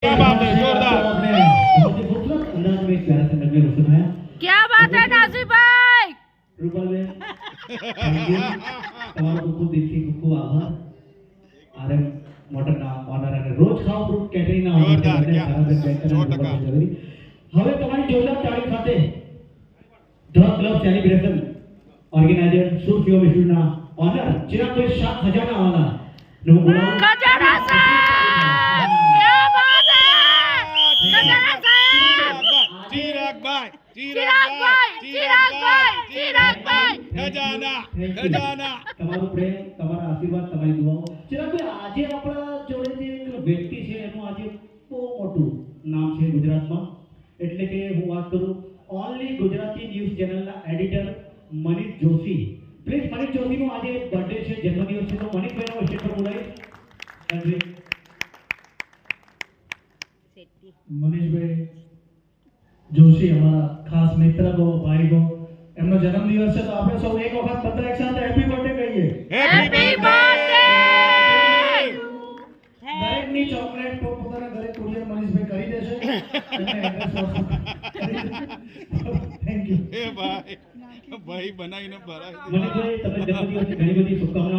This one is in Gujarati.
क्या बात है, जोरदार। बहुत ही खूबसूरत अंदाज में इस प्यारे से नगमे को सुनाया। क्या बात है नासिर भाई, रूपल में थैंक यू, તમારો ખૂબ દિલથી ખૂબ આભાર। આરએમ મોટરના ઓનર અને રોજ ખાવ ફ્રૂટ કેટરિંગના ઓનર જોરદાર, છે क्या? ધારાસભ્ય બેંકના 100%। જરૂરી। હવે તમારી જોરદાર તાળી સાથે ધ ક્લબ સેલિબ્રેશન ઓર્ગેનાઇઝર સુરફિયો વિષ્ણુના ઓનર ચિરાગભાઈ શાહ ખજાના ઓનર નું બોલાવું। खजाना साहब, क्या बात है खजाना साहब, चिराग भाई, चिराग भाई, चिराग भाई, चिराग भाई। खजाना, खजाना। તમારું પ્રેમ, તમારા આશીર્વાદ, તમારી દુઆઓ। ચિરાગભાઈ, આજે આપણા જોડે જે એક વ્યક્તિ છે એનું આજે બહુ મોટું નામ છે ગુજરાતમાં, એટલે કે હું વાત કરું ઓનલી ગુજરાતી ન્યૂઝ ચેનલના એડિટર મનીષ જોશી। પ્લીઝ મનીષ જોશીનો આજે બર્થડે છે, જન્મદિવસ છે, તો મનીષભાઈનો સ્ટેજ પર બોલાવી। મનીષભાઈ જોશી અમારા ખાસ મિત્ર को भाई को એમનો જન્મદિવસ છે, તો આપણે સૌ એક વખત બધા એક સાથે હેપી બર્થડે કહીએ। Happy birthday. દરેકની ચોકલેટ પોતાના ઘરે કુરિયર મનીષભાઈ કરી દેશે અને એડ્રેસ વોટ્સએપ થેન્ક યુ। ए भाई, भाई बनाई ने भराई। મનીષભાઈ, તમે જન્મદિવસની ઘણી બધી શુભકામનાઓ